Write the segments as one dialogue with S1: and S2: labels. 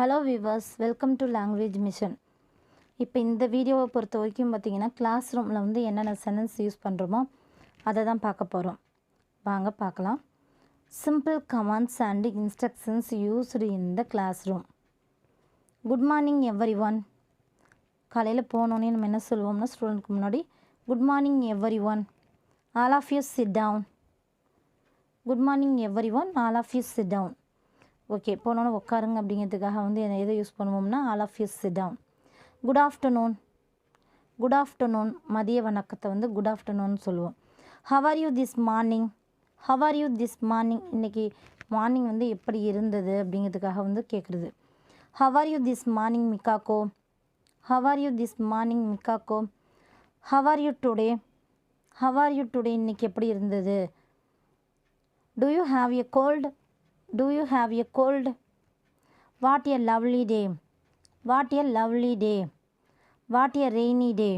S1: Hello viewers, welcome to language mission. இப்போ இந்த வீடியோவை பொறுத்த வரைக்கும் பார்த்திங்கன்னா கிளாஸ் ரூமில் வந்து என்னென்ன சென்டென்ஸ் யூஸ் பண்ணுறோமோ அதை தான் பார்க்க போகிறோம். வாங்க பார்க்கலாம். Simple commands and instructions used in the classroom. Good morning everyone. காலையில் போனோன்னே நம்ம என்ன சொல்லுவோம்னா ஸ்டூடெண்ட்க்கு முன்னாடி good morning everyone, all of you sit down. Good morning everyone, all of you sit down. Okay, போனோன்னு உட்காருங்க அப்படிங்கிறதுக்காக வந்து எதை யூஸ் பண்ணுவோம்னா all of you sit down. Good afternoon. Good afternoon மதிய வணக்கத்தை வந்து குட் ஆஃப்டர்நூன் சொல்லுவோம். How are you this morning. Have are you this morning, இன்றைக்கி மார்னிங் வந்து எப்படி இருந்தது அப்படிங்கிறதுக்காக வந்து கேட்குறது. How are you this morning Mikako. How are you this morning Mikako. How are you today. How are you today, இன்றைக்கி எப்படி இருந்தது. Do you have a cold. Do you have a cold? What a lovely day. What a lovely day. What a rainy day.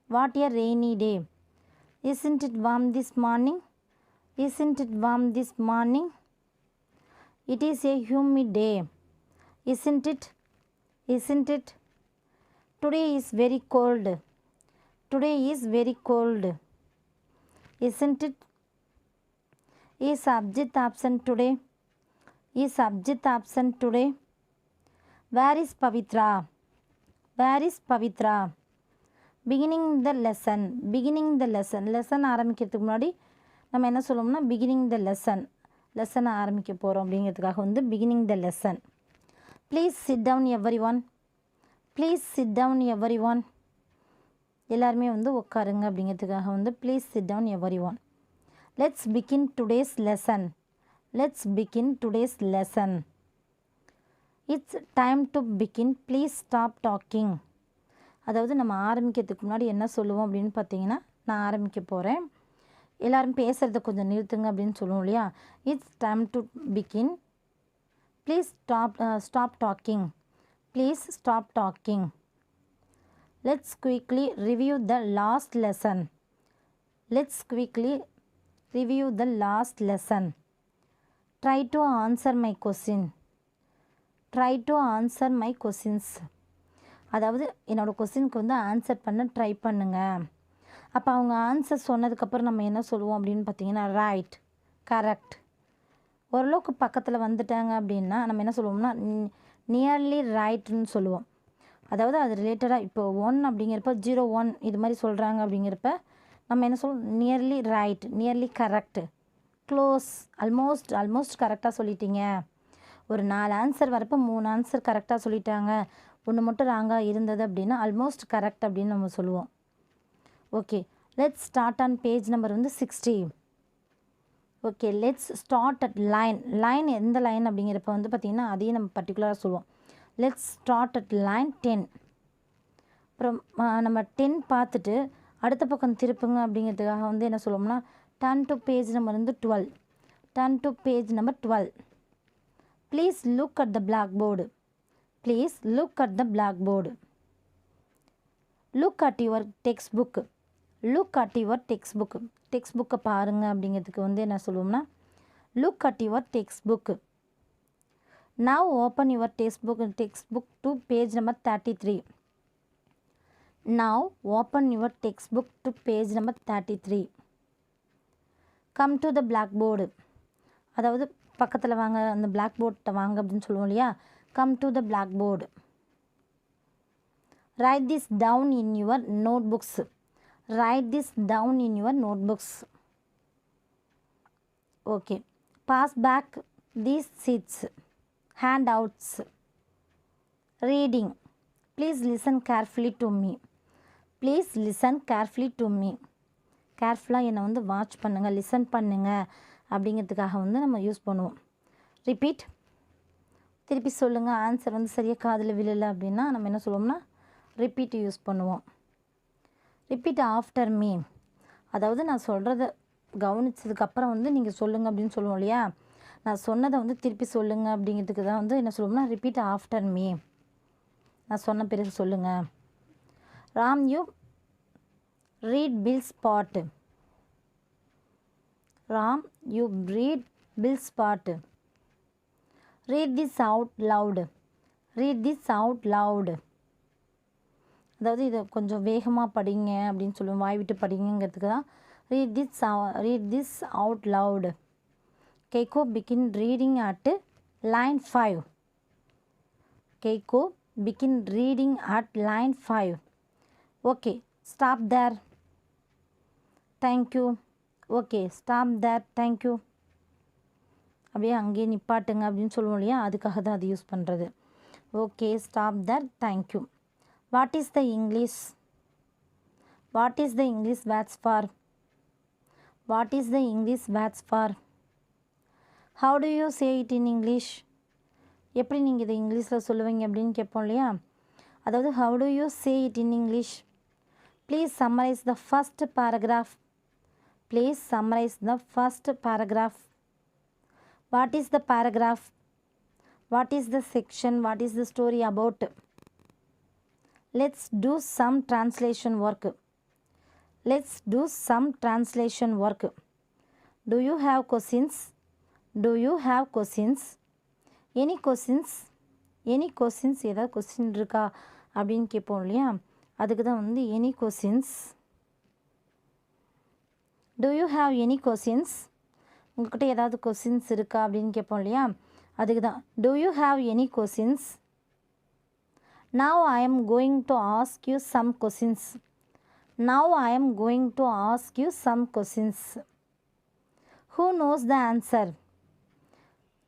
S1: What a rainy day. Isn't it warm this morning? Isn't it warm this morning? It is a humid day. Isn't it? Isn't it? Today is very cold. Today is very cold. Isn't it? Is Abjit absent today? Is Abjit absent today? Where is Pavitra? Where is Pavitra? Beginning the lesson. Beginning the lesson. Lesson ஆரம்பிக்கிறதுக்கு முன்னாடி நம்ம என்ன சொல்லுவோம்னா beginning the lesson. லெசனை ஆரம்பிக்க போகிறோம் அப்படிங்கிறதுக்காக வந்து beginning the lesson. Please sit down everyone. Please sit down everyone. எல்லாருமே வந்து உட்காருங்க அப்படிங்கிறதுக்காக வந்து please sit down everyone. Let's begin today's lesson. Let's begin today's lesson. It's time to begin. Please stop talking. அதாவது நம்ம ஆரம்பிக்கிறதுக்கு முன்னாடி என்ன சொல்லுவோம் அப்படின்னு பார்த்தீங்கன்னா, நான் ஆரம்பிக்க போகிறேன், எல்லோரும் பேசுகிறத கொஞ்சம் நிறுத்துங்க அப்படின்னு சொல்லுவோம் இல்லையா. It's time to begin. Please stop talking. Please stop talking. Let's quickly review the last lesson. Let's quickly review the last lesson. Try to answer my question. Try to answer my questions. அதாவது என்னோடய கொஸ்டினுக்கு வந்து answer பண்ண try பண்ணுங்க. அப்போ அவங்க answer சொன்னதுக்கப்புறம் நம்ம என்ன சொல்லுவோம் அப்படின்னு பார்த்தீங்கன்னா ரைட், கரெக்ட். ஓரளவுக்கு பக்கத்தில் வந்துட்டாங்க அப்படின்னா நம்ம என்ன சொல்லுவோம்னா நியர்லி ரைட்னு சொல்லுவோம். அதாவது அது ரிலேட்டடாக இப்போ 1 அப்படிங்கிறப்ப 01 இது மாதிரி சொல்கிறாங்க அப்படிங்கிறப்ப நம்ம என்ன சொல்லுவோம், nearly right, nearly correct, close, almost கரெக்டாக சொல்லிட்டீங்க. ஒரு 4 ஆன்சர் வரப்போ 3 ஆன்சர் கரெக்டாக சொல்லிட்டாங்க, ஒன்று மட்டும் ராங்காக இருந்தது அப்படின்னா ஆல்மோஸ்ட் கரெக்ட் அப்படின்னு நம்ம சொல்லுவோம். Okay, let's start on page number வந்து 60. Okay, let's start at line. Line எந்த லைன் அப்படிங்கிறப்ப வந்து பார்த்திங்கன்னா அதையும் நம்ம பர்டிகுலராக சொல்லுவோம். Let's start at line 10. அப்புறம் நம்ம 10 பார்த்துட்டு அடுத்த பக்கம் திருப்புங்க அப்படிங்கிறதுக்காக வந்து என்ன சொல்லுவோம்னா turn to page number 12. Turn to page number 12. Please look at the blackboard. Please look at the blackboard. Look at your textbook. Look at your textbook. Textbook பாருங்க அப்படிங்கிறதுக்கு வந்து என்ன சொல்லுவோம்னா look at your textbook. Now open your textbook to page number 33. Now open your textbook to page number 33. Come to the blackboard. அதாவது பக்கத்தில் வாங்க, அந்த black போர்ட்டை வாங்க அப்படின்னு சொல்லுவோம் இல்லையா. Come to the blackboard. Write this down in your notebooks. Write this down in your notebooks. Okay, pass back these sheets. Handouts. Reading. Please listen carefully to me. Please listen carefully to me. கேர்ஃபுல்லாக என்னை வந்து watch பண்ணுங்கள், listen பண்ணுங்கள் அப்படிங்கிறதுக்காக வந்து நம்ம use பண்ணுவோம். Repeat, திருப்பி சொல்லுங்கள். ஆன்சர் வந்து சரியாக காதில் விழலை அப்படின்னா நம்ம என்ன சொல்லுவோம்னா ரிப்பீட் யூஸ் பண்ணுவோம். Repeat after me. அதாவது நான் சொல்கிறத கவனித்ததுக்கப்புறம் வந்து நீங்கள் சொல்லுங்கள் அப்படின்னு சொல்லுவோம் இல்லையா. நான் சொன்னதை வந்து திருப்பி சொல்லுங்கள் அப்படிங்கிறதுக்கு தான் வந்து என்ன சொல்லுவோம்னா ரிப்பீட் ஆஃப்டர் மீ. நான் சொன்ன பிறகு சொல்லுங்கள். Ram, you read Bill's part. Ram, you read Bill's part. Read this out loud. Read this out loud. அதாவது இதை கொஞ்சம் வேகமாக படிங்க அப்படின்னு சொல்லுவோம், வாய் விட்டு படிங்கிறதுக்கு தான் read this out loud. Keiko begin reading at line 5. Keiko begin reading at line 5. Okay, stop there. Thank you. Okay, stop there. Thank you. அப்படியே அங்கேயே நிப்பாட்டுங்க அப்படின்னு சொல்லுவோம் இல்லையா, அதுக்காக தான் அது யூஸ் பண்ணுறது. Okay, stop there, thank you. What is the English? What is the English words for? What is the English words for? How do you say it in English? எப்படி நீங்கள் இதை இங்கிலீஷில் சொல்லுவீங்க அப்படின்னு கேட்போம் இல்லையா. அதாவது how do you say it in English? Please summarise the first paragraph. Please summarise the first paragraph. What is the paragraph? What is the section? What is the story about? Let's do some translation work. Let's do some translation work. Do you have questions? Do you have questions? Any questions? Any questions? ஏதாவது question இருக்கா அப்படின்னு கேட்போம் இல்லையா, அதுக்கு தான் வந்து any questions. Do you have any questions? உங்கள்கிட்ட ஏதாவது கொஸ்டின்ஸ் இருக்கா அப்படின்னு கேட்போம் இல்லையா, அதுக்கு தான் Do you have any questions? Now I am going to ask you some questions. Now I am going to ask you some questions. Who knows the answer?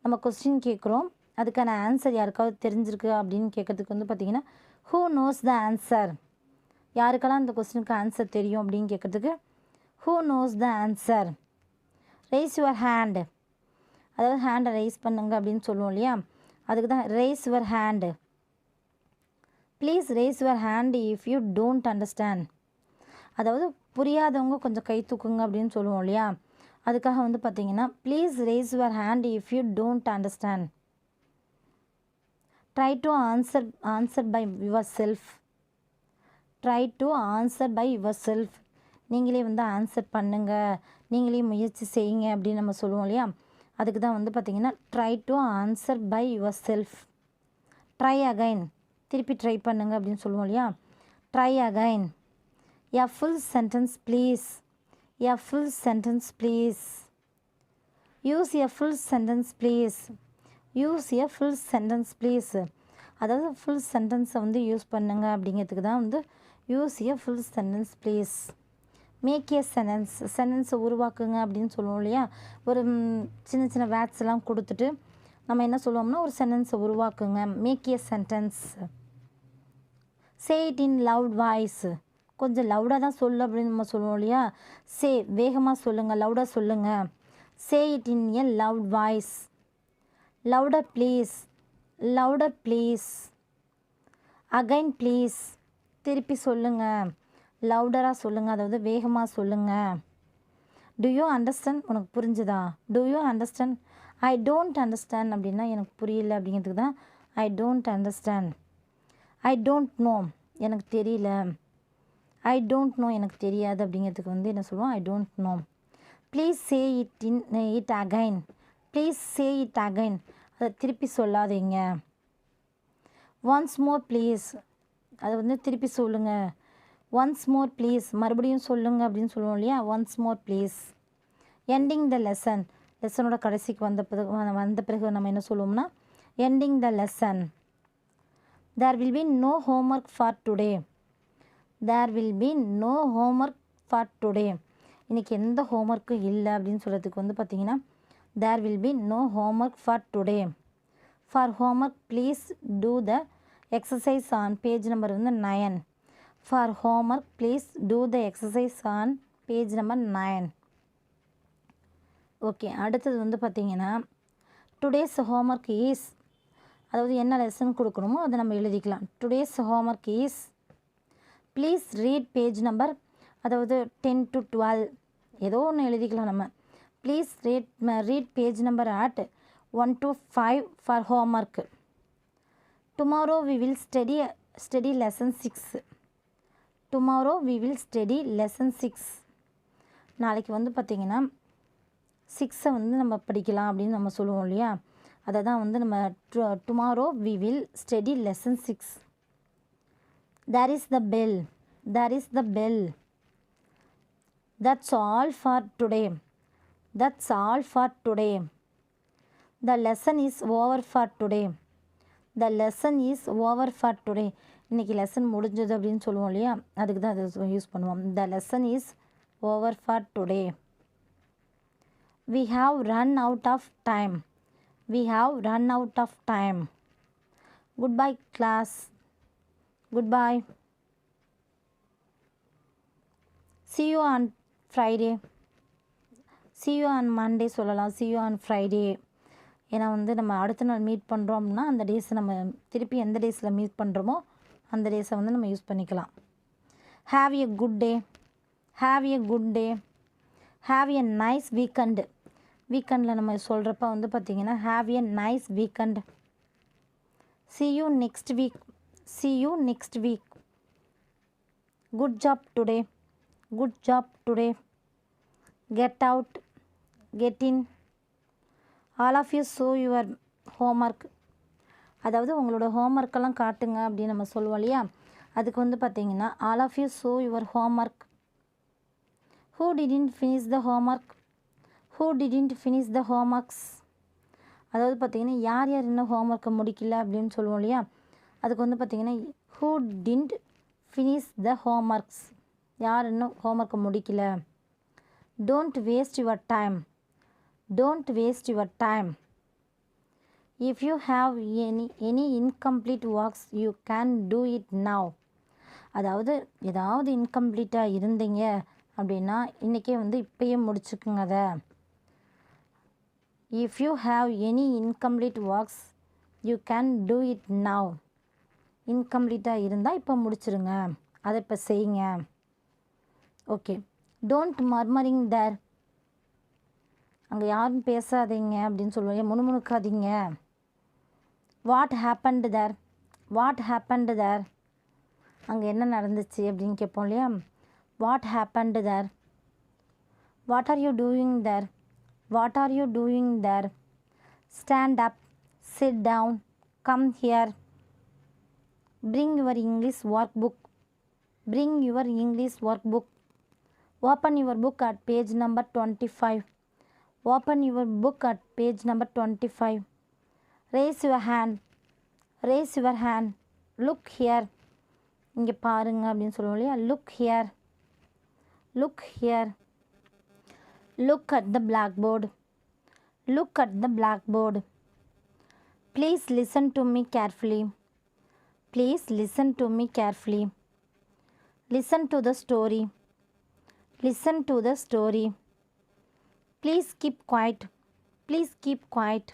S1: நம்ம question கேட்குறோம், அதுக்கான ஆன்சர் யாருக்காவது தெரிஞ்சிருக்கு அப்படின்னு கேட்குறதுக்கு வந்து பார்த்திங்கன்னா who knows the answer? யாருக்கெல்லாம் அந்த கொஸ்டினுக்கு ஆன்சர் தெரியும் அப்படின்னு கேட்குறதுக்கு who knows the answer? raise your hand. அதாவது ஹேண்டை ரைஸ் பண்ணுங்க அப்படின்னு சொல்லுவோம் இல்லையா, அதுக்கு தான் raise your hand. Please raise your hand if you don't understand. அதாவது புரியாதவங்க கொஞ்சம் கை தூக்குங்க அப்படின்னு சொல்லுவோம் இல்லையா, அதுக்காக வந்து பார்த்தீங்கன்னா please raise your hand if you don't understand. Try to answer by yourself. Try to answer by yourself. நீங்களே வந்து ஆன்சர் பண்ணுங்கள், நீங்களே முயற்சி செய்யுங்க அப்படின்னு நம்ம சொல்லுவோம் இல்லையா, அதுக்கு தான் வந்து பார்த்திங்கன்னா try to answer by yourself. Try again, திருப்பி ட்ரை பண்ணுங்க அப்படின்னு சொல்லுவோம் இல்லையா, try again. A full sentence please. A full sentence please. Use a full sentence please. Use a full sentence please. அதாவது ஃபுல் சென்டென்ஸை வந்து யூஸ் பண்ணுங்க அப்படிங்கிறதுக்கு தான் வந்து use a full sentence please. Make a sentence. சென்டென்ஸை உருவாக்குங்க அப்படின்னு சொல்லுவோம் இல்லையா, ஒரு சின்ன சின்ன வேர்ட்ஸ் எல்லாம் கொடுத்துட்டு நம்ம என்ன சொல்லுவோம்னா ஒரு சென்டென்ஸை உருவாக்குங்க, make a sentence. Say it in loud voice. கொஞ்சம் லவுடாக தான் சொல்லு அப்படின்னு நம்ம சொல்லுவோம் இல்லையா, சே வேகமாக சொல்லுங்கள், லவுடாக சொல்லுங்கள். சே it in a loud voice. Louder please. Louder please. Again please. திருப்பி சொல்லுங்கள், லவுடராக சொல்லுங்கள், அதாவது வேகமாக சொல்லுங்கள். To you understand? உனக்கு புரிஞ்சுதா? To you understand? I don't understand அப்படின்னா எனக்கு புரியல அப்படிங்கிறதுக்கு தான் I don't understand. I don't know, எனக்கு தெரியல. ஐ டோன்ட் நோ, எனக்கு தெரியாது அப்படிங்கிறதுக்கு வந்து என்ன சொல்லுவோம், I don't know. Please say it again. Please say it again, அதை திருப்பி சொல்லாதீங்க. ஒன்ஸ் மோர் ப்ளீஸ், அதை வந்து திருப்பி சொல்லுங்கள். ஒன்ஸ் மோர் ப்ளீஸ், மறுபடியும் சொல்லுங்கள் அப்படின்னு சொல்லுவோம் இல்லையா, once more please. Ending the lesson. லெசனோட கடைசிக்கு வந்த பிறகு நம்ம என்ன சொல்லுவோம்னா ending the lesson. There will be no homework for today. There will be no homework for today. இன்றைக்கி எந்த ஹோம்ஒர்க்கும் இல்லை அப்படின்னு சொல்கிறதுக்கு வந்து பார்த்திங்கன்னா there will be no homework for today. For homework please do the exercise on page number வந்து 9. For homework please do the exercise on page number 9. Okay, அடுத்தது வந்து பார்த்திங்கன்னா டுடேஸ் ஹோம்ஒர்க் ஈஸ், அதாவது என்ன லெசன் கொடுக்கணுமோ அதை நம்ம எழுதிக்கலாம். Today's homework is please read page number, அதாவது 10 to 12 ஏதோ ஒன்று எழுதிக்கலாம் நம்ம. Please read page number at 1 to 5 for homework. Tomorrow we will study lesson 6. Tomorrow we will study lesson 6. நாளைக்கு வந்து பார்த்திங்கன்னா 6 வந்து நம்ம படிக்கலாம் அப்படின்னு நம்ம சொல்லுவோம் இல்லையா, அதை தான் வந்து நம்ம tomorrow we will study lesson 6. There is the bell. There is the bell. That's all for today. That's all for today. The lesson is over for today. The lesson is over for today. இன்றைக்கி lesson முடிஞ்சது அப்படின்னு சொல்லுவோம் இல்லையா, அதுக்கு தான் அதை use பண்ணுவோம். The lesson is over for today. We have run out of time. We have run out of time. Goodbye class. Goodbye. See you on Friday. See you on Monday சொல்லலாம். See you on Friday. ஏன்னா வந்து நம்ம அடுத்த நாள் meet பண்ணுறோம் அப்படின்னா அந்த டேஸை நம்ம திருப்பி எந்த டேஸில் மீட் பண்ணுறோமோ அந்த டேஸை வந்து நம்ம யூஸ் பண்ணிக்கலாம். Have a good day. Have a good day. Have a nice weekend. வீக்கெண்டில் நம்ம சொல்கிறப்ப வந்து பார்த்திங்கன்னா have a nice weekend. See you next week. See you next week. Good job today. Good job today. Get out. Get in. All of you show your homework. அதாவது உங்களோட ஹோம்ஒர்க்கெல்லாம் காட்டுங்க அப்படின்னு நம்ம சொல்லுவோம் இல்லையா, அதுக்கு வந்து பார்த்திங்கன்னா all of you show your homework. Who didn't finish the homework? Who didn't finish the homeworks? அதாவது பார்த்திங்கன்னா யார் யார் இன்னும் ஹோம்ஒர்க்கை முடிக்கல அப்படின்னு சொல்லுவோம் இல்லையா, அதுக்கு வந்து பார்த்திங்கன்னா who didn't finish the homeworks. யார் இன்னும் ஹோம்ஒர்க்கை முடிக்கல. Don't waste your time. Don't waste your time. If you have any incomplete works, you can do it now. அதாவது ஏதாவது இன்கம்ப்ளீட்டாக இருந்தீங்க அப்படின்னா இன்றைக்கே வந்து இப்போயே முடிச்சுக்குங்க அதை. If you have any incomplete works, you can do it now. இன்கம்ப்ளீட்டாக இருந்தால் இப்போ முடிச்சிருங்க, அதை இப்போ செய்யுங்க. ஓகே. Don't murmuring there. அங்கே யாரும் பேசாதீங்க அப்படின்னு சொல்லுவாங்க, முணுமுணுக்காதீங்க. What happened there? What happened there? அங்கே என்ன நடந்துச்சு அப்படின்னு கேட்போம் இல்லையா. What happened there? What are you doing there? What are you doing there? Stand up. Sit down. Come here. Bring your English workbook. Bring your English workbook. Open your book at page number 25. Open your book at page number 25. Raise your hand. Raise your hand. Look here. இங்கே பாருங்க அப்படின்னு சொல்லுவோம் இல்லையா. Look here. Look here. Look at the blackboard. Look at the blackboard. Please listen to me carefully. Please listen to me carefully. Listen to the story. Listen to the story. Please keep quiet. Please keep quiet.